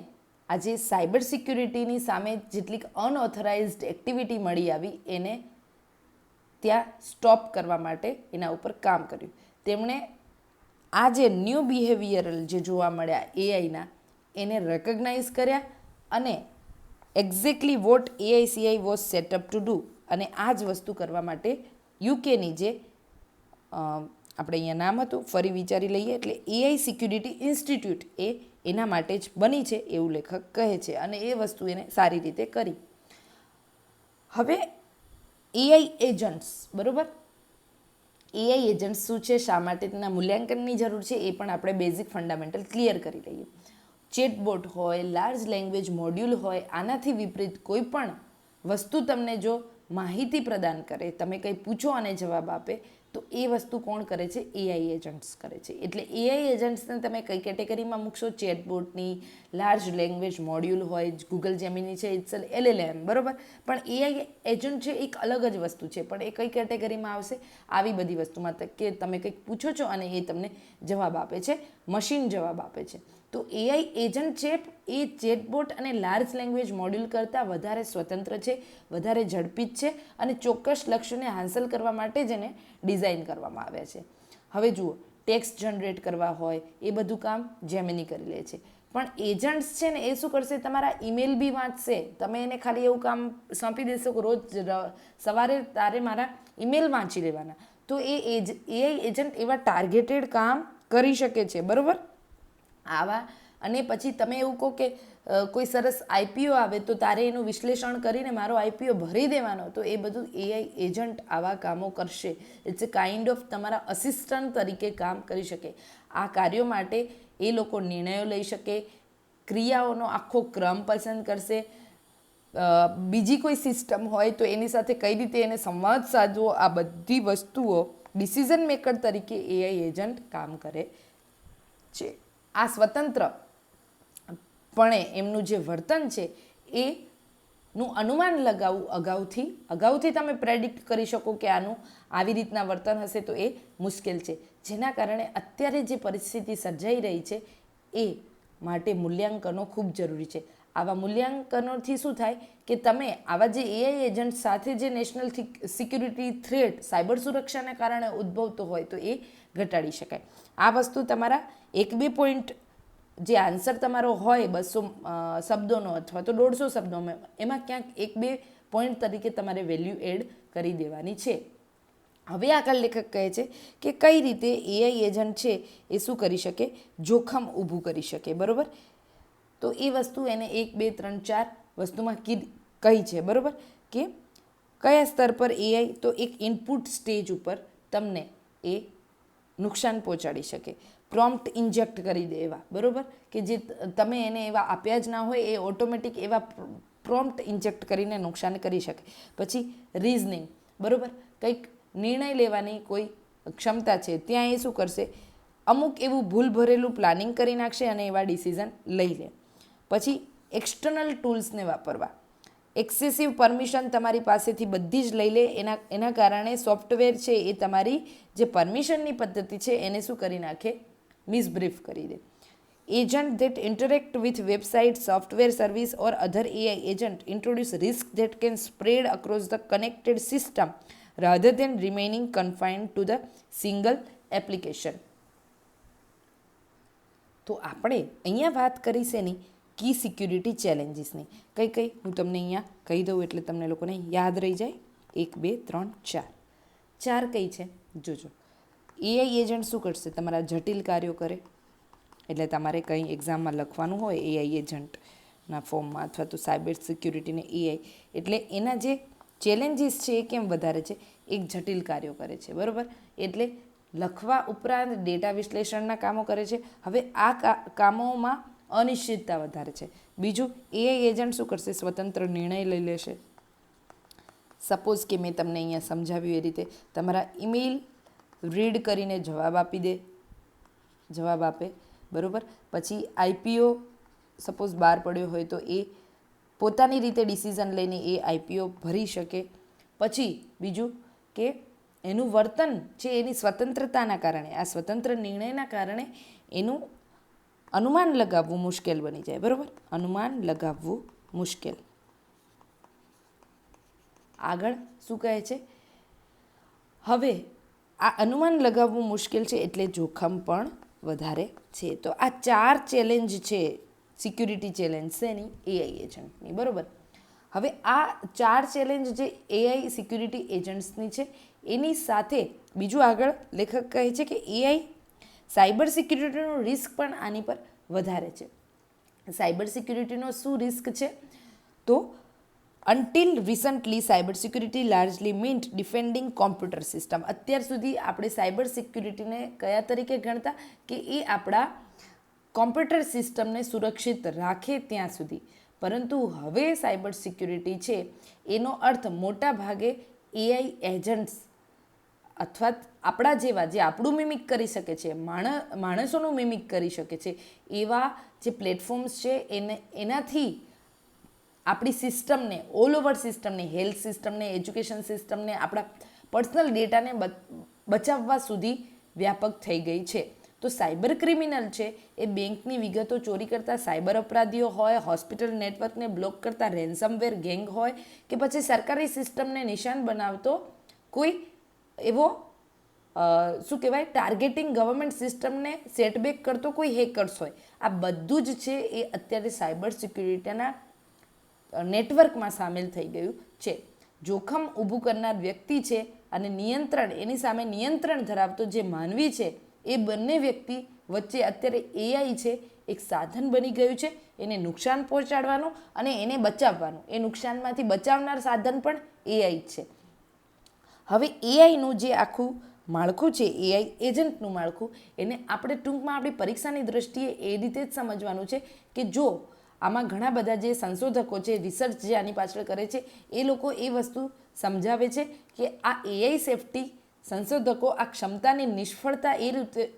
Speaker 1: આજે સાયબર સિક્યુરિટીની સામે જેટલી અનઓથોરાઇઝ્ડ એક્ટિવિટી મળી આવી એને ત્યાં સ્ટોપ કરવા માટે એના ઉપર કામ કર્યું. તેમણે આ જે ન્યૂ બિહેવિયરલ જે જોવા મળ્યા એઆઈના, એને રેકગ્નાઇઝ કર્યા અને exactly what AICI was set up to do, અને આ જ વસ્તુ કરવા માટે યુકેની જે આપણે અહીંયા નામ હતું ફરી વિચારી લઈએ, એટલે એઆઈ સિક્યુરિટી ઇન્સ્ટિટ્યૂટ એ એના માટે જ બની છે એવું લેખક કહે છે, અને એ વસ્તુ એને સારી રીતે કરી. હવે એઆઈ એજન્ટ્સ, બરાબર, એઆઈ એજન્ટ્સ શું છે, શા માટે તેના મૂલ્યાંકનની જરૂર છે, એ પણ આપણે બેઝિક ફંડામેન્ટલ ક્લિયર કરી લઈએ. ચેટબોટ હોય, લાર્જ લેંગ્વેજ મોડ્યુલ હોય, આનાથી વિપરીત કોઈ પણ વસ્તુ તમને જો માહિતી પ્રદાન કરે, તમે કંઈ પૂછો અને જવાબ આપે, તો એ વસ્તુ કોણ કરે છે? એઆઈ એજન્ટ્સ કરે છે. એટલે એઆઈ એજન્ટ્સને તમે કઈ કેટેગરીમાં મૂકશો? ચેટબોટની, લાર્જ લેંગ્વેજ મોડ્યુલ હોય, ગૂગલ જેમિની છે, ઇટ્સ LLM, બરાબર. પણ એઆઈ એજન્ટ છે એક અલગ જ વસ્તુ છે, પણ એ કઈ કેટેગરીમાં આવશે? આવી બધી વસ્તુમાં, કે તમે કંઈક પૂછો છો અને એ તમને જવાબ આપે છે, મશીન જવાબ આપે છે. તો એઆઈ એજન્ટ છે એ ચેટબોટ અને લાર્જ લેંગ્વેજ મોડ્યુલ કરતાં વધારે સ્વતંત્ર છે, વધારે ઝડપી છે, અને ચોક્કસ લક્ષ્યને હાંસલ કરવા માટે જ એને ડિઝાઇન કરવામાં આવ્યા છે. હવે જુઓ, ટેક્સ્ટ જનરેટ કરવા હોય એ બધું કામ જેમિની કરી લે છે, પણ એજન્ટ્સ છે ને એ શું કરશે? તમારા ઈમેલ બી વાંચશે. તમે એને ખાલી એવું કામ સોંપી દેશો કે રોજ સવારે તારે મારા ઈમેલ વાંચી લેવાના, તો એઆઈ એજન્ટ એવા ટાર્ગેટેડ કામ કરી શકે છે, બરાબર. આવા, અને પછી તમે એવું કહો કે કોઈ સરસ આઈપીઓ આવે તો તારે એનું વિશ્લેષણ કરીને મારો આઈપીઓ ભરી દેવાનો, તો એ બધું એઆઈ એજન્ટ આવા કામો કરશે. ઇટ્સ એ કાઇન્ડ ઓફ તમારા અસિસ્ટન્ટ તરીકે કામ કરી શકે. આ કાર્યો માટે એ લોકો નિર્ણયો લઈ શકે, ક્રિયાઓનો આખો ક્રમ પસંદ કરશે, બીજી કોઈ સિસ્ટમ હોય તો એની સાથે કઈ રીતે એને સંવાદ સાધવો, આ બધી વસ્તુઓ ડિસિઝન મેકર તરીકે એઆઈ એજન્ટ કામ કરે છે. આ સ્વતંત્રપણે એમનું જે વર્તન છે એનું અનુમાન લગાવવું અગાઉથી તમે પ્રેડિક્ટ કરી શકો કે આનું આવી રીતના વર્તન હશે, તો એ મુશ્કેલ છે. જેના કારણે અત્યારે જે પરિસ્થિતિ સર્જાઈ રહી છે એ માટે મૂલ્યાંકનો ખૂબ જરૂરી છે. આવા મૂલ્યાંકનોથી શું થાય કે તમે આવા જે એઆઈ એજન્ટ સાથે જે નેશનલ સિક્યુરિટી થ્રેટ, સાયબર સુરક્ષાને કારણે ઉદ્ભવતો હોય તો એ ઘટાડી શકાય. આ વસ્તુ તમારા 1-2 પોઈન્ટ જે આન્સર તમારો હોય 200 શબ્દોનો અથવા તો 150 શબ્દોમાં, એમાં ક્યાંક 1-2 પોઈન્ટ તરીકે તમારે વેલ્યુ એડ કરી દેવાની છે. હવે આગળ લેખક કહે છે કે કઈ રીતે એઆઈ એજન્ટ છે એ શું કરી શકે? જોખમ ઊભું કરી શકે, બરાબર. તો એ વસ્તુ એને 1, 2, 3, 4 વસ્તુમાં કહી છે, બરાબર. કે કયા સ્તર પર એઆઈ? તો એક ઇનપુટ સ્ટેજ ઉપર તમને એ નુકસાન પહોંચાડી શકે. પ્રોમ્પ્ટ ઇન્જેક્ટ કરી દે એવા, બરાબર, કે જે તમે એને એવા આપ્યા જ ના હોય, એ ઓટોમેટિક એવા પ્રોમ્પ્ટ ઇન્જેક્ટ કરીને નુકસાન કરી શકે. પછી રીઝનિંગ, બરાબર, કંઈક નિર્ણય લેવાની કોઈ ક્ષમતા છે, ત્યાં એ શું કરશે? અમુક એવું ભૂલ ભરેલું પ્લાનિંગ કરી નાખશે અને એવા ડિસિઝન લઈ લે. પછી એક્સટર્નલ ટૂલ્સને વાપરવા, એક્સેસિવ પરમિશન તમારી પાસેથી બધી જ લઈ લે. એના કારણે સોફ્ટવેર છે એ તમારી જે પરમિશનની પદ્ધતિ છે એને શું કરી નાખે? મિસબ્રીફ કરી દે. Agent that interact with website, software service or other AI agent introduce risk that can spread across the connected system rather than remaining confined to the single application. તો આપણે અહીંયા વાત કરી છે ની કી સિક્યુરિટી ચેલેન્જીસની. કઈ હું તમને અહીંયા કહી દઉં એટલે તમને લોકોને યાદ રહી જાય. 1, 2, 3, 4 કઈ છે જોજો. એઆઈ એજન્ટ શું કરશે? તમારા જટિલ કાર્યો કરે, એટલે તમારે કંઈ એક્ઝામમાં લખવાનું હોય એઆઈ એજન્ટના ફોર્મમાં અથવા તો સાયબર સિક્યુરિટીને એઆઈ, એટલે એના જે ચેલેન્જીસ છે એ કેમ વધારે છે? એક જટિલ કાર્યો કરે છે, બરાબર. એટલે લખવા ઉપરાંત ડેટા વિશ્લેષણના કામો કરે છે. હવે આ કામોમાં અનિશ્ચિતતા વધારે છે. બીજું, એઆઈ એજન્ટ શું કરશે? સ્વતંત્ર નિર્ણય લઈ લેશે, સપોઝ કે મેં તમને અહીંયા સમજાવ્યું એ રીતે તમારા ઈમેલ રીડ કરીને જવાબ આપે, બરાબર. પછી આઈપીઓ સપોઝ બહાર પડ્યો હોય તો એ પોતાની રીતે ડિસિઝન લઈને એ આઈપીઓ ભરી શકે. પછી બીજું કે એનું વર્તન છે એની સ્વતંત્રતાના કારણે, આ સ્વતંત્ર નિર્ણયના કારણે એનું અનુમાન લગાવવું મુશ્કેલ બની જાય, બરાબર. અનુમાન લગાવવું મુશ્કેલ. આગળ શું કહે છે? હવે આ અનુમાન લગાવવું મુશ્કેલ છે એટલે જોખમ પણ વધારે છે. તો આ 4 ચેલેન્જ છે, સિક્યુરિટી ચેલેન્જ છે એની એઆઈ એજન્ટની, બરાબર. હવે આ 4 ચેલેન્જ જે એઆઈ સિક્યુરિટી એજન્ટ્સની છે એની સાથે બીજું આગળ લેખક કહે છે કે એઆઈ સાયબર સિક્યુરિટીનો રિસ્ક પણ આની પર વધારે છે. સાયબર સિક્યુરિટીનો શું રિસ્ક છે? તો until recently cyber security largely Myint defending computer system. અત્યાર સુધી આપણે સાયબર સિક્યુરિટીને કયા તરીકે ગણતા કે એ આપણા કોમ્પ્યુટર સિસ્ટમને સુરક્ષિત રાખે ત્યાં સુધી. પરંતુ હવે સાયબર સિક્યુરિટી છે એનો અર્થ મોટા ભાગે એઆઈ એજન્ટ્સ અથવા આપણા જેવા જે આપણું મિમિક કરી શકે છે, માણસોનું મિમિક કરી શકે છે એવા જે પ્લેટફોર્મ્સ છે એનાથી આપણી સિસ્ટમને, ઓલ ઓવર સિસ્ટમને, હેલ્થ સિસ્ટમને, એજ્યુકેશન સિસ્ટમને, આપણા પર્સનલ ડેટાને બચાવવા સુધી વ્યાપક થઈ ગઈ છે. તો સાયબર ક્રિમિનલ છે એ બેંકની વિગતો ચોરી કરતા સાયબર અપરાધીઓ હોય, હોસ્પિટલ નેટવર્કને બ્લોક કરતા રેન્સમવેર ગેંગ હોય કે પછી સરકારી સિસ્ટમને નિશાન બનાવતો કોઈ એવો શું કહેવાય ટાર્ગેટિંગ ગવર્મેન્ટ સિસ્ટમને સેટબેક કરતો કોઈ હેકર્સ હોય, આ બધું જ છે એ અત્યારે સાયબર સિક્યુરિટીના નેટવર્કમાં સામેલ થઈ ગયું છે. જોખમ ઊભું કરનાર વ્યક્તિ છે અને એની સામે નિયંત્રણ ધરાવતો જે માનવી છે એ બંને વ્યક્તિ વચ્ચે અત્યારે એઆઈ છે એક સાધન બની ગયું છે એને નુકસાન પહોંચાડવાનું અને એને બચાવવાનું. એ નુકસાનમાંથી બચાવનાર સાધન પણ એઆઈ છે. હવે એઆઈનું જે આખું માળખું છે, એઆઈ એજન્ટનું માળખું, એને આપણે ટૂંકમાં આપણી પરીક્ષાની દ્રષ્ટિએ એ રીતે જ સમજવાનું છે કે જો આમાં ઘણા બધા જે સંશોધકો છે, રિસર્ચ જે આની પાછળ કરે છે એ લોકો એ વસ્તુ સમજાવે છે કે આ એઆઈ સેફટી સંશોધકો આ ક્ષમતાની નિષ્ફળતા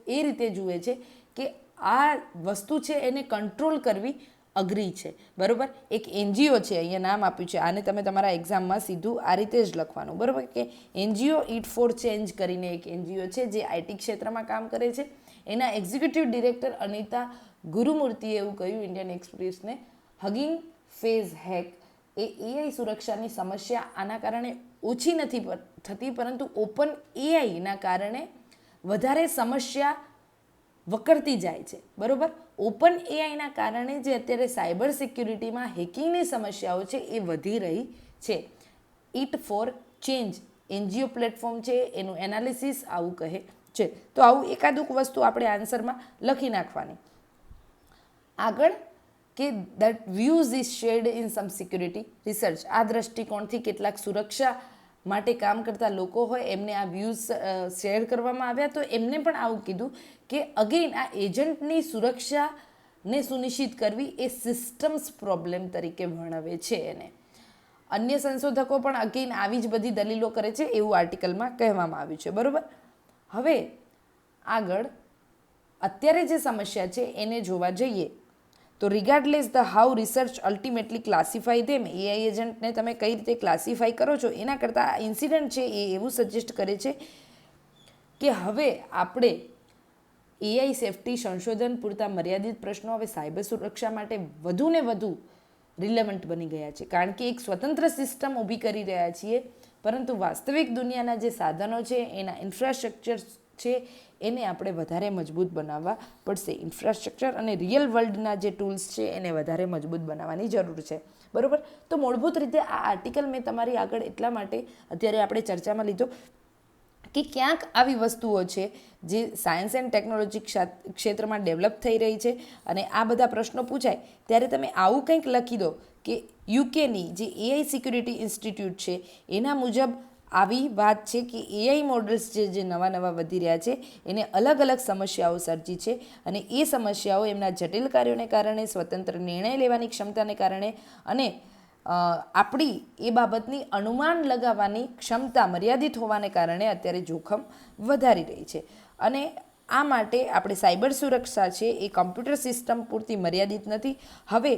Speaker 1: એ રીતે જુએ છે કે આ વસ્તુ છે એને કંટ્રોલ કરવી અઘરી છે, બરાબર. એક એનજીઓ છે, અહીંયા નામ આપ્યું છે, આને તમે તમારા એક્ઝામમાં સીધું આ રીતે જ લખવાનું, બરાબર. કે એનજીઓ ઇટ ફોર ચેન્જ કરીને એક એનજીઓ છે જે આઈટી ક્ષેત્રમાં કામ કરે છે. એના એક્ઝિક્યુટિવ ડિરેક્ટર અનિતા ગુરુમૂર્તિએ એવું કહ્યું ઇન્ડિયન એક્સપ્રેસને, હગિંગ ફેઝ હેક એ એઆઈ સુરક્ષાની સમસ્યા આના કારણે ઓછી નથી થતી, પરંતુ ઓપન એઆઈના કારણે વધારે સમસ્યા વકરતી જાય છે, બરાબર. ઓપન એઆઈના કારણે જે અત્યારે સાયબર સિક્યુરિટીમાં હેકિંગની સમસ્યાઓ છે એ વધી રહી છે. It four change NGO platform છે એનું એનાલિસિસ આવું કહે છે. તો આવું એકાદુક વસ્તુ આપણે આન્સરમાં લખી નાખવાની. આગળ કે that views is shared in sum security research. આ દ્રષ્ટિકોણથી કેટલાક સુરક્ષા માટે કામ કરતા લોકો હોય એમને આ વ્યૂઝ શેર કરવામાં આવ્યા. તો એમને પણ આવું કીધું કે અગેઇન આ એજન્ટની સુરક્ષાને સુનિશ્ચિત કરવી એ સિસ્ટમ્સ પ્રોબ્લેમ તરીકે વર્ણવે છે એને. અન્ય સંશોધકો પણ અગેઇન આવી જ બધી દલીલો કરે છે એવું આર્ટિકલમાં કહેવામાં આવ્યું છે, બરાબર. હવે આગળ અત્યારે જે સમસ્યા છે એને જોવા જઈએ તો regardless the how research ultimately classify them, AI એજન્ટને તમે કઈ રીતે ક્લાસિફાઈ કરો છો એના કરતાં આ ઇન્સિડન્ટ છે એ એવું સજેસ્ટ કરે છે કે હવે આપણે એઆઈ સેફટી સંશોધન પૂરતા મર્યાદિત પ્રશ્નો હવે સાયબર સુરક્ષા માટે વધુ ને વધુ રિલેવન્ટ બની ગયા છે. કારણ કે એક સ્વતંત્ર સિસ્ટમ ઊભી કરી રહ્યા છીએ, પરંતુ વાસ્તવિક દુનિયાના જે સાધનો છે એના ઇન્ફ્રાસ્ટ્રક્ચર છે એને આપણે વધારે મજબૂત બનાવવા પડશે. ઇન્ફ્રાસ્ટ્રક્ચર અને રિયલ વર્લ્ડના જે ટૂલ્સ છે એને વધારે મજબૂત બનાવવાની જરૂર છે, બરાબર. તો મૂળભૂત રીતે આ આર્ટિકલ મેં તમારી આગળ એટલા માટે અત્યારે આપણે ચર્ચામાં લીધો કે ક્યાંક આવી વસ્તુઓ છે જે સાયન્સ એન્ડ ટેકનોલોજી ક્ષેત્રમાં ડેવલપ થઈ રહી છે અને આ બધા પ્રશ્નો પૂછાય ત્યારે તમે આવું કંઈક લખી દો કે યુકેની જે એઆઈ સિક્યુરિટી ઇન્સ્ટિટ્યૂટ છે એના મુજબ આવી વાત છે કે એઆઈ મોડલ્સ જે નવા વધી રહ્યા છે એને અલગ અલગ સમસ્યાઓ સર્જી છે અને એ સમસ્યાઓ એમના જટિલ કાર્યોને કારણે, સ્વતંત્ર નિર્ણય લેવાની ક્ષમતાને કારણે અને
Speaker 2: આપણી એ બાબતની અનુમાન લગાવવાની ક્ષમતા મર્યાદિત હોવાને કારણે અત્યારે જોખમ વધારી રહી છે. અને આ માટે આપણે સાયબર સુરક્ષા છે એ કમ્પ્યુટર સિસ્ટમ પૂરતી મર્યાદિત નથી, હવે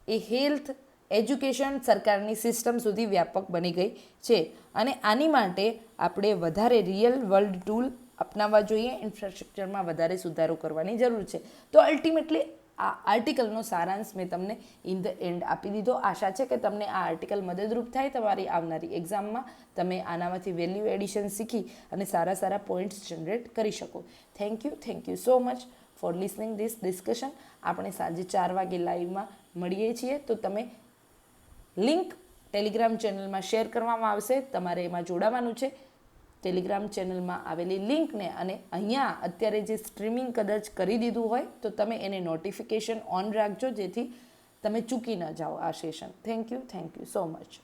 Speaker 2: એ હેલ્થ એજ્યુકેશન સરકારની સિસ્ટમ સુધી વ્યાપક બની ગઈ છે. અને આની માટે આપણે વધારે રિયલ વર્લ્ડ ટૂલ અપનાવવા જોઈએ, ઇન્ફ્રાસ્ટ્રક્ચરમાં વધારે સુધારો કરવાની જરૂર છે. તો અલ્ટિમેટલી આ આર્ટિકલનો સારાંશ મેં તમને ઇન ધ એન્ડ આપી દીધો. આશા છે કે તમને આ આર્ટિકલ મદદરૂપ થાય તમારી આવનારી એક્ઝામમાં, તમે આનામાંથી વેલ્યુ એડિશન શીખી અને સારા સારા પોઈન્ટ્સ જનરેટ કરી શકો. Thank you so much for listening this discussion. આપણે સાંજે 4 વાગે લાઈવમાં મળીએ છીએ, તો તમે લિંક ટેલિગ્રામ ચેનલમાં શેર કરવામાં આવશે, તમારે એમાં જોડાવાનું છે. ટેલિગ્રામ ચેનલમાં આવેલી લિંકને અને અહીંયા અત્યારે જે સ્ટ્રીમિંગ કદાચ કરી દીધું હોય તો તમે એને નોટિફિકેશન ઓન રાખજો, જેથી તમે ચૂકી ન જાઓ આ session. Thank you so much.